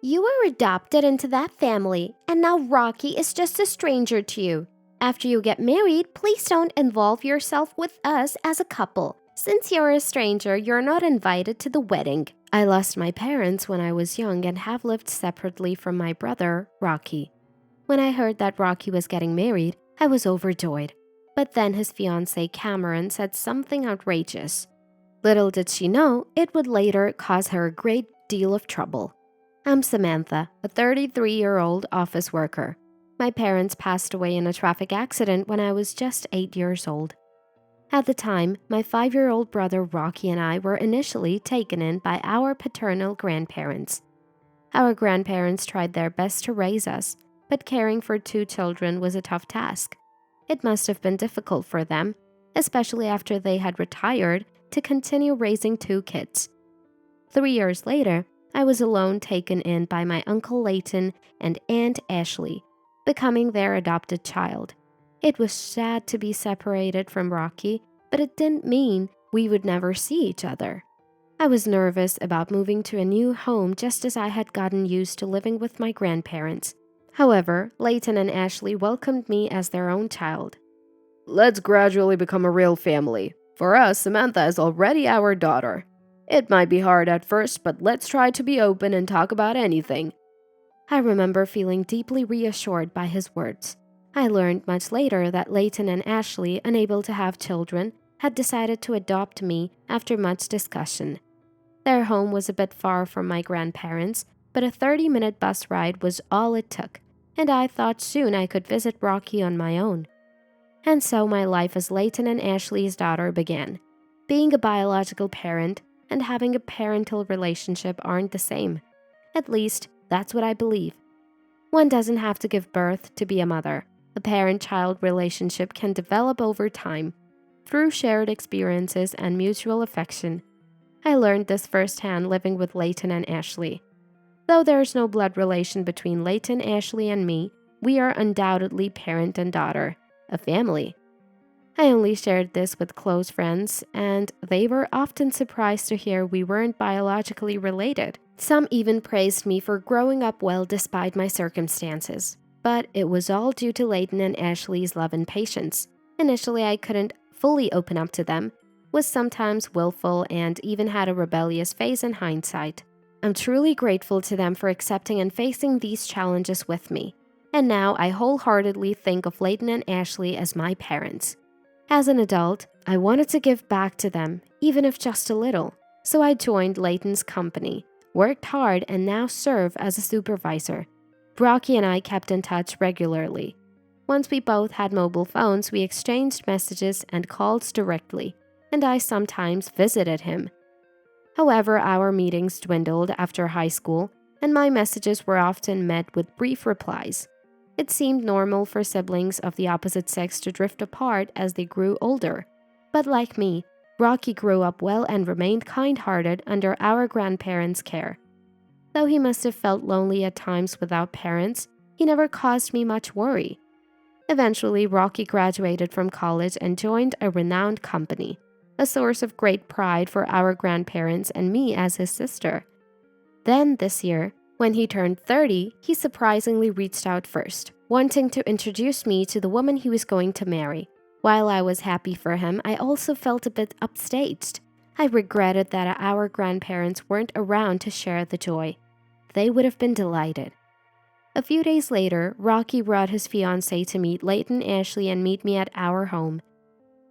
You were adopted into that family, and now Rocky is just a stranger to you. After you get married, please don't involve yourself with us as a couple. Since you're a stranger, you're not invited to the wedding. I lost my parents when I was young and have lived separately from my brother, Rocky. When I heard that Rocky was getting married, I was overjoyed. But then his fiancée Cameron said something outrageous. Little did she know, it would later cause her a great deal of trouble. I'm Samantha, a 33-year-old office worker. My parents passed away in a traffic accident when I was just 8 years old. At the time, my 5-year-old brother Rocky and I were initially taken in by our paternal grandparents. Our grandparents tried their best to raise us, but caring for 2 children was a tough task. It must have been difficult for them, especially after they had retired, to continue raising 2 kids. 3 years later, I was alone taken in by my Uncle Leighton and Aunt Ashley, becoming their adopted child. It was sad to be separated from Rocky, but it didn't mean we would never see each other. I was nervous about moving to a new home just as I had gotten used to living with my grandparents. However, Leighton and Ashley welcomed me as their own child. Let's gradually become a real family. For us, Samantha is already our daughter. It might be hard at first, but let's try to be open and talk about anything. I remember feeling deeply reassured by his words. I learned much later that Leighton and Ashley, unable to have children, had decided to adopt me after much discussion. Their home was a bit far from my grandparents, but a 30-minute bus ride was all it took, and I thought soon I could visit Rocky on my own. And so my life as Leighton and Ashley's daughter began. Being a biological parent and having a parental relationship aren't the same. At least, that's what I believe. One doesn't have to give birth to be a mother. A parent-child relationship can develop over time, through shared experiences and mutual affection. I learned this firsthand living with Leighton and Ashley. Though there is no blood relation between Leighton, Ashley, and me, we are undoubtedly parent and daughter, a family. I only shared this with close friends, and they were often surprised to hear we weren't biologically related. Some even praised me for growing up well despite my circumstances. But it was all due to Leighton and Ashley's love and patience. Initially, I couldn't fully open up to them, was sometimes willful, and even had a rebellious phase in hindsight. I'm truly grateful to them for accepting and facing these challenges with me. And now I wholeheartedly think of Leighton and Ashley as my parents. As an adult, I wanted to give back to them, even if just a little. So I joined Leighton's company, worked hard, and now serve as a supervisor. Rocky and I kept in touch regularly. Once we both had mobile phones, we exchanged messages and calls directly, and I sometimes visited him. However, our meetings dwindled after high school, and my messages were often met with brief replies. It seemed normal for siblings of the opposite sex to drift apart as they grew older. But like me, Rocky grew up well and remained kind-hearted under our grandparents' care. Though he must have felt lonely at times without parents, he never caused me much worry. Eventually, Rocky graduated from college and joined a renowned company, a source of great pride for our grandparents and me as his sister. Then, this year, when he turned 30, he surprisingly reached out first, wanting to introduce me to the woman he was going to marry. While I was happy for him, I also felt a bit upstaged. I regretted that our grandparents weren't around to share the joy. They would have been delighted. A few days later, Rocky brought his fiancée to meet Leighton, Ashley, and meet me at our home.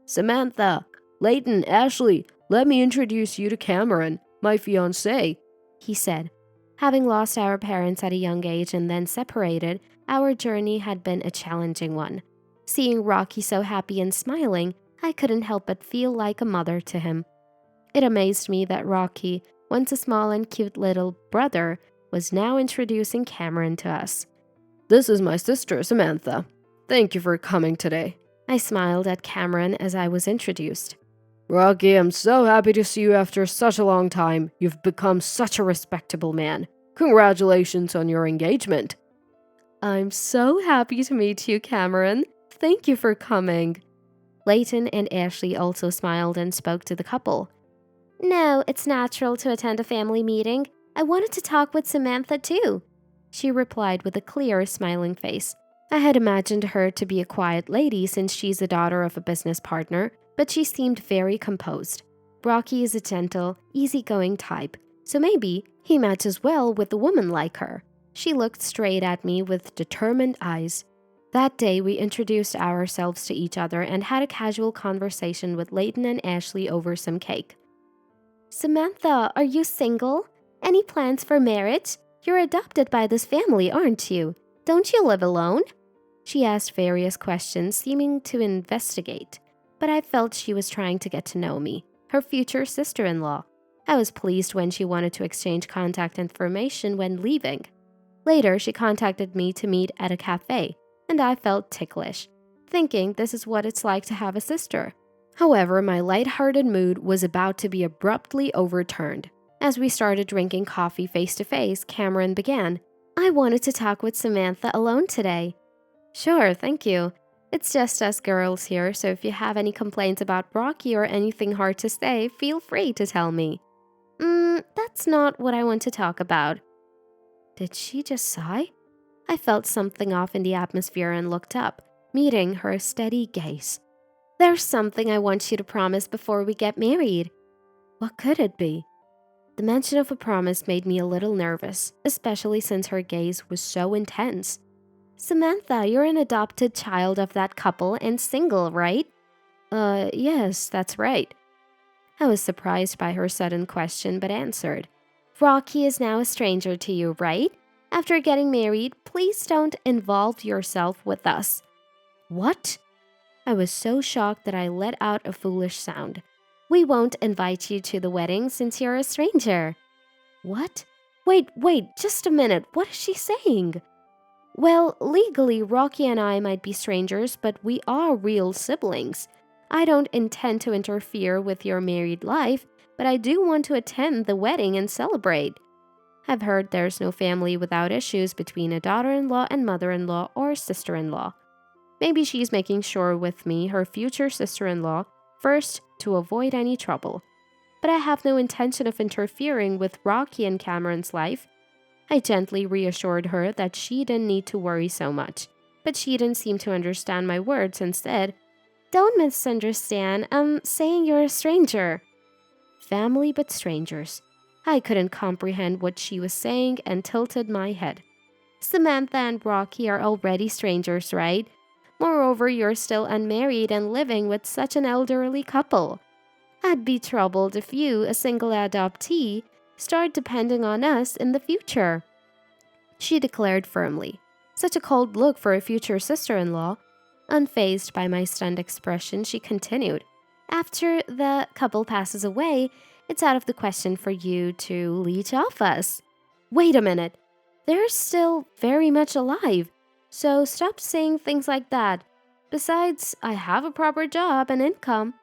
Samantha, Leighton, Ashley, let me introduce you to Cameron, my fiancé, he said. Having lost our parents at a young age and then separated, our journey had been a challenging one. Seeing Rocky so happy and smiling, I couldn't help but feel like a mother to him. It amazed me that Rocky, once a small and cute little brother, was now introducing Cameron to us. This is my sister, Samantha. Thank you for coming today. I smiled at Cameron as I was introduced. Rocky, I'm so happy to see you after such a long time. You've become such a respectable man. Congratulations on your engagement. I'm so happy to meet you, Cameron. Thank you for coming. Leighton and Ashley also smiled and spoke to the couple. No, it's natural to attend a family meeting. I wanted to talk with Samantha too, she replied with a clear, smiling face. I had imagined her to be a quiet lady since she's the daughter of a business partner, but she seemed very composed. Rocky is a gentle, easygoing type, so maybe he matches well with a woman like her. She looked straight at me with determined eyes. That day, we introduced ourselves to each other and had a casual conversation with Leighton and Ashley over some cake. Samantha, are you single? Any plans for marriage? You're adopted by this family, aren't you? Don't you live alone? She asked various questions, seeming to investigate, but I felt she was trying to get to know me, her future sister-in-law. I was pleased when she wanted to exchange contact information when leaving. Later, she contacted me to meet at a cafe, and I felt ticklish, thinking this is what it's like to have a sister. However, my lighthearted mood was about to be abruptly overturned. As we started drinking coffee face-to-face, Cameron began, I wanted to talk with Samantha alone today. Sure, thank you. It's just us girls here, so if you have any complaints about Rocky or anything hard to say, feel free to tell me. That's not what I want to talk about. Did she just sigh? I felt something off in the atmosphere and looked up, meeting her steady gaze. There's something I want you to promise before we get married. What could it be? The mention of a promise made me a little nervous, especially since her gaze was so intense. Samantha, you're an adopted child of that couple and single, right? Yes, that's right. I was surprised by her sudden question, but answered. Rocky is now a stranger to you, right? After getting married, please don't involve yourself with us. What? I was so shocked that I let out a foolish sound. We won't invite you to the wedding since you're a stranger. What? Wait, just a minute. What is she saying? Well, legally, Rocky and I might be strangers, but we are real siblings. I don't intend to interfere with your married life, but I do want to attend the wedding and celebrate. I've heard there's no family without issues between a daughter-in-law and mother-in-law or sister-in-law. Maybe she's making sure with me, her future sister-in-law, first to avoid any trouble. But I have no intention of interfering with Rocky and Cameron's life. I gently reassured her that she didn't need to worry so much, but she didn't seem to understand my words and said, Don't misunderstand, I'm saying you're a stranger. Family but strangers. I couldn't comprehend what she was saying and tilted my head. Samantha and Rocky are already strangers, right? Moreover, you're still unmarried and living with such an elderly couple. I'd be troubled if you, a single adoptee, start depending on us in the future. She declared firmly. Such a cold look for a future sister-in-law. Unfazed by my stunned expression, she continued. After the couple passes away, it's out of the question for you to leech off us. Wait a minute. They're still very much alive, so stop saying things like that. Besides, I have a proper job and income.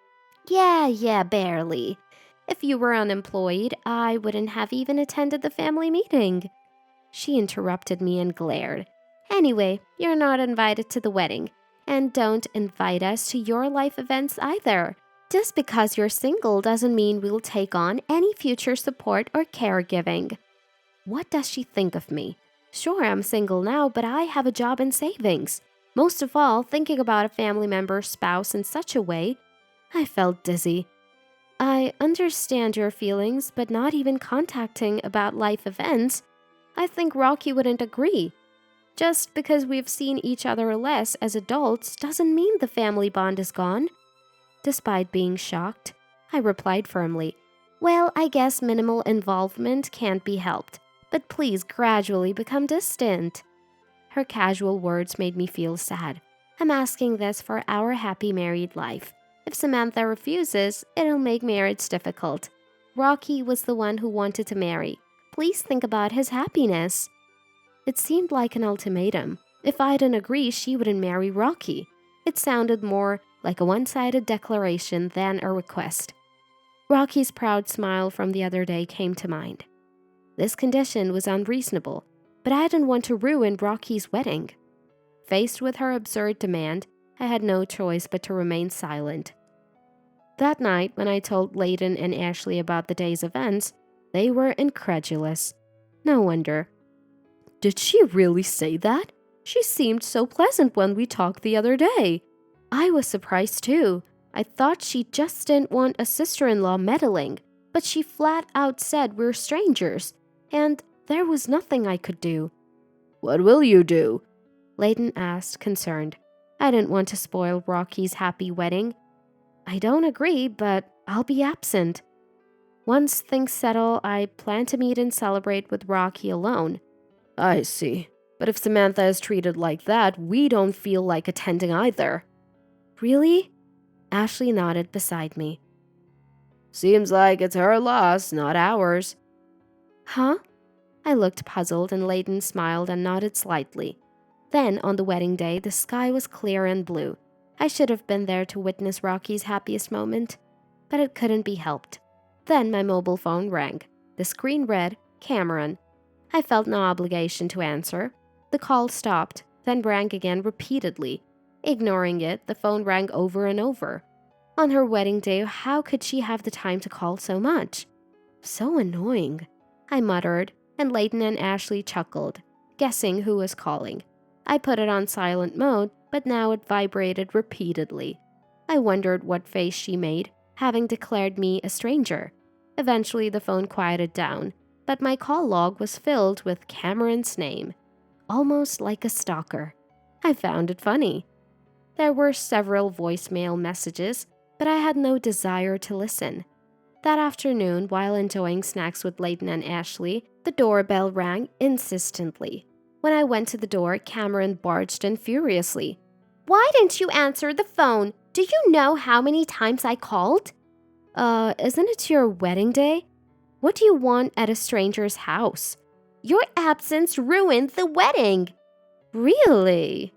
Yeah, barely. If you were unemployed, I wouldn't have even attended the family meeting. She interrupted me and glared. Anyway, you're not invited to the wedding, and don't invite us to your life events either. Just because you're single doesn't mean we'll take on any future support or caregiving. What does she think of me? Sure, I'm single now, but I have a job and savings. Most of all, thinking about a family member's spouse in such a way, I felt dizzy. I understand your feelings, but not even contacting about life events. I think Rocky wouldn't agree. Just because we've seen each other less as adults doesn't mean the family bond is gone. Despite being shocked, I replied firmly, Well, I guess minimal involvement can't be helped, but please gradually become distant. Her casual words made me feel sad. I'm asking this for our happy married life. If Samantha refuses, it'll make marriage difficult. Rocky was the one who wanted to marry. Please think about his happiness. It seemed like an ultimatum. If I didn't agree, she wouldn't marry Rocky. It sounded more like a one-sided declaration than a request. Rocky's proud smile from the other day came to mind. This condition was unreasonable, but I didn't want to ruin Rocky's wedding. Faced with her absurd demand, I had no choice but to remain silent. That night, when I told Leighton and Ashley about the day's events, they were incredulous. No wonder. Did she really say that? She seemed so pleasant when we talked the other day. I was surprised too. I thought she just didn't want a sister-in-law meddling, but she flat out said we're strangers, and there was nothing I could do. What will you do? Layton asked, concerned. I didn't want to spoil Rocky's happy wedding. I don't agree, but I'll be absent. Once things settle, I plan to meet and celebrate with Rocky alone. I see. But if Samantha is treated like that, we don't feel like attending either. Really? Ashley nodded beside me. Seems like it's her loss, not ours. Huh? I looked puzzled and Layton smiled and nodded slightly. Then, on the wedding day, the sky was clear and blue. I should have been there to witness Rocky's happiest moment, but it couldn't be helped. Then my mobile phone rang. The screen read, Cameron. I felt no obligation to answer. The call stopped, then rang again repeatedly. Ignoring it, the phone rang over and over. On her wedding day, how could she have the time to call so much? So annoying, I muttered, and Layton and Ashley chuckled, guessing who was calling. I put it on silent mode, but now it vibrated repeatedly. I wondered what face she made, having declared me a stranger. Eventually, the phone quieted down, but my call log was filled with Cameron's name, almost like a stalker. I found it funny. There were several voicemail messages, but I had no desire to listen. That afternoon, while enjoying snacks with Layton and Ashley, the doorbell rang insistently. When I went to the door, Cameron barged in furiously. Why didn't you answer the phone? Do you know how many times I called? Isn't it your wedding day? What do you want at a stranger's house? Your absence ruined the wedding. Really?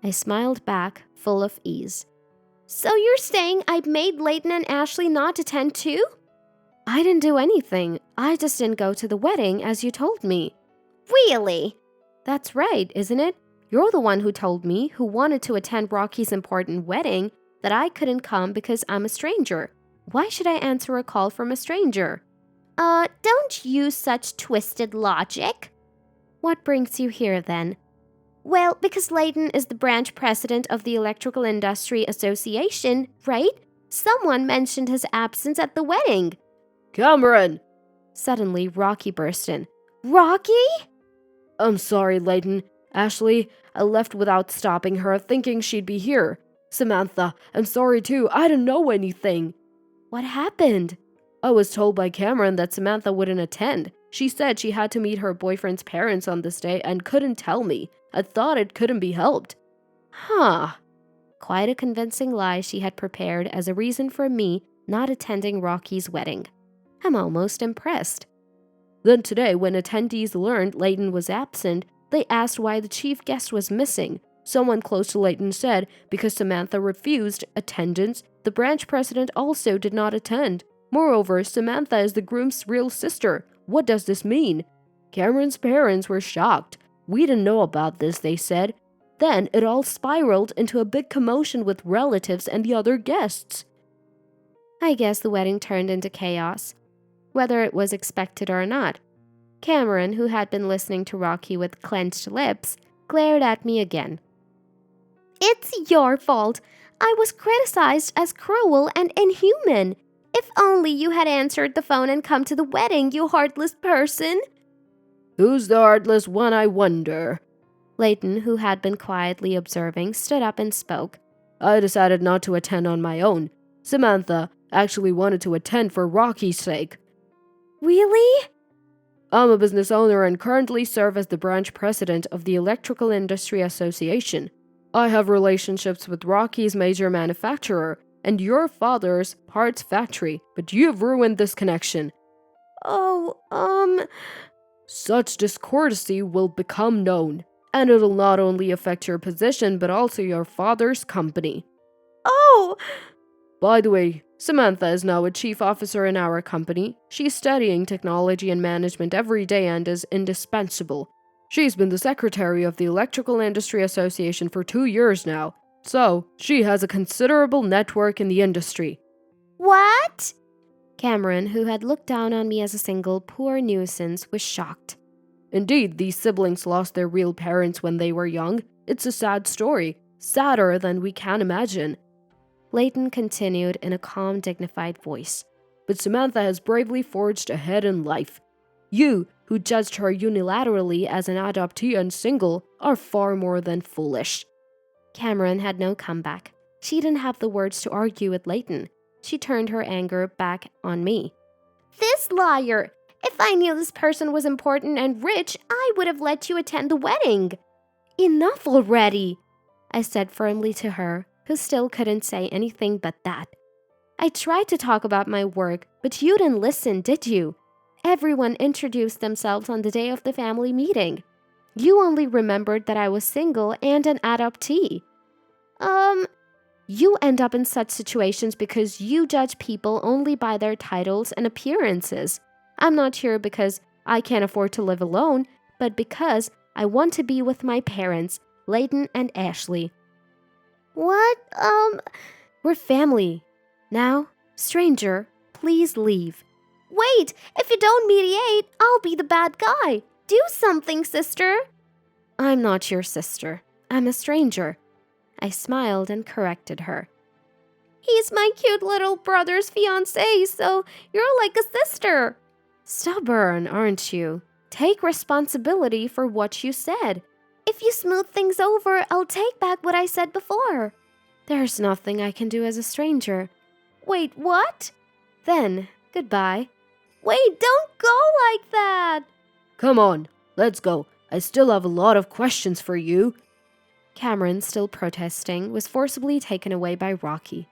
I smiled back, full of ease. So you're saying I made Layton and Ashley not attend too? I didn't do anything. I just didn't go to the wedding as you told me. Really? That's right, isn't it? You're the one who told me, who wanted to attend Rocky's important wedding, that I couldn't come because I'm a stranger. Why should I answer a call from a stranger? Don't use such twisted logic. What brings you here then? Well, because Layton is the branch president of the Electrical Industry Association, right? Someone mentioned his absence at the wedding. Cameron! Suddenly, Rocky burst in. Rocky? I'm sorry, Layton. Ashley, I left without stopping her, thinking she'd be here. Samantha, I'm sorry too. I didn't know anything. What happened? I was told by Cameron that Samantha wouldn't attend. She said she had to meet her boyfriend's parents on this day and couldn't tell me. I thought it couldn't be helped. Huh. Quite a convincing lie she had prepared as a reason for me not attending Rocky's wedding. I'm almost impressed. Then today, when attendees learned Layton was absent, they asked why the chief guest was missing. Someone close to Layton said because Samantha refused attendance, the branch president also did not attend. Moreover, Samantha is the groom's real sister. What does this mean? Cameron's parents were shocked. We didn't know about this, they said. Then it all spiraled into a big commotion with relatives and the other guests. I guess the wedding turned into chaos, whether it was expected or not. Cameron, who had been listening to Rocky with clenched lips, glared at me again. It's your fault. I was criticized as cruel and inhuman. If only you had answered the phone and come to the wedding, you heartless person. Who's the heartless one, I wonder? Layton, who had been quietly observing, stood up and spoke. I decided not to attend on my own. Samantha actually wanted to attend for Rocky's sake. Really? I'm a business owner and currently serve as the branch president of the Electrical Industry Association. I have relationships with Rocky's major manufacturer and your father's parts factory, but you've ruined this connection. Such discourtesy will become known, and it'll not only affect your position but also your father's company. By the way, Samantha is now a chief officer in our company. She's studying technology and management every day and is indispensable. She's been the secretary of the Electrical Industry Association for 2 years now, so she has a considerable network in the industry. What? Cameron, who had looked down on me as a single poor nuisance, was shocked. Indeed, these siblings lost their real parents when they were young. It's a sad story, sadder than we can imagine. Leighton continued in a calm, dignified voice. But Samantha has bravely forged ahead in life. You, who judged her unilaterally as an adoptee and single, are far more than foolish. Cameron had no comeback. She didn't have the words to argue with Leighton. She turned her anger back on me. This liar! If I knew this person was important and rich, I would have let you attend the wedding. Enough already, I said firmly to her, who still couldn't say anything but that. I tried to talk about my work, but you didn't listen, did you? Everyone introduced themselves on the day of the family meeting. You only remembered that I was single and an adoptee. You end up in such situations because you judge people only by their titles and appearances. I'm not here because I can't afford to live alone, but because I want to be with my parents, Leighton and Ashley. What? We're family. Now, stranger, please leave. Wait, if you don't mediate, I'll be the bad guy. Do something, sister. I'm not your sister. I'm a stranger. I smiled and corrected her. He's my cute little brother's fiancée, so you're like a sister. Stubborn, aren't you? Take responsibility for what you said. If you smooth things over, I'll take back what I said before. There's nothing I can do as a stranger. Wait, what? Then, goodbye. Wait, don't go like that! Come on, let's go. I still have a lot of questions for you. Cameron, still protesting, was forcibly taken away by Rocky.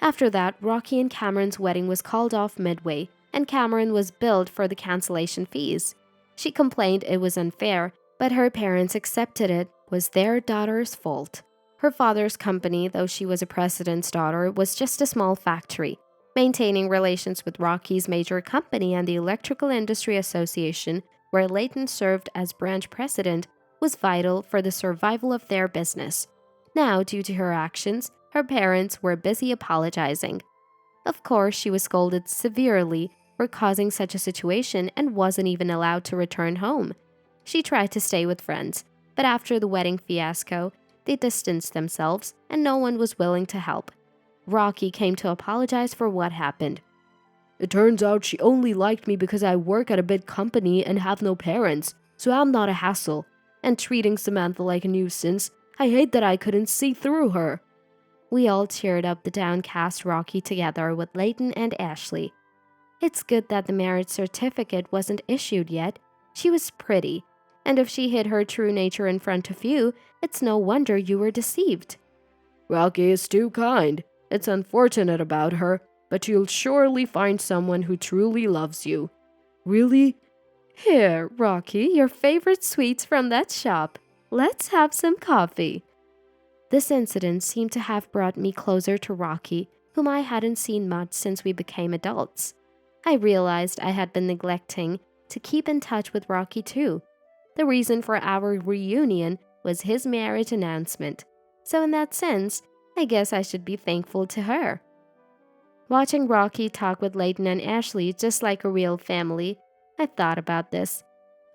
After that, Rocky and Cameron's wedding was called off midway, and Cameron was billed for the cancellation fees. She complained it was unfair, but her parents accepted it was their daughter's fault. Her father's company, though she was a president's daughter, was just a small factory. Maintaining relations with Rocky's major company and the Electrical Industry Association, where Leighton served as branch president, was vital for the survival of their business. Now, due to her actions, her parents were busy apologizing. Of course, she was scolded severely for causing such a situation and wasn't even allowed to return home. She tried to stay with friends, but after the wedding fiasco, they distanced themselves and no one was willing to help. Rocky came to apologize for what happened. It turns out she only liked me because I work at a big company and have no parents, so I'm not a hassle. And treating Samantha like a nuisance, I hate that I couldn't see through her. We all cheered up the downcast Rocky together with Leighton and Ashley. It's good that the marriage certificate wasn't issued yet. She was pretty, and if she hid her true nature in front of you, it's no wonder you were deceived. Rocky is too kind. It's unfortunate about her, but you'll surely find someone who truly loves you. Really? Here, Rocky, your favorite sweets from that shop. Let's have some coffee. This incident seemed to have brought me closer to Rocky, whom I hadn't seen much since we became adults. I realized I had been neglecting to keep in touch with Rocky too. The reason for our reunion was his marriage announcement, so in that sense, I guess I should be thankful to her. Watching Rocky talk with Leighton and Ashley just like a real family, I thought about this.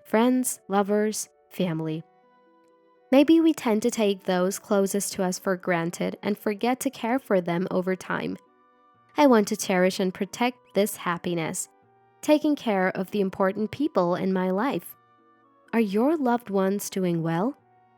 Friends, lovers, family. Maybe we tend to take those closest to us for granted and forget to care for them over time. I want to cherish and protect this happiness, taking care of the important people in my life. Are your loved ones doing well?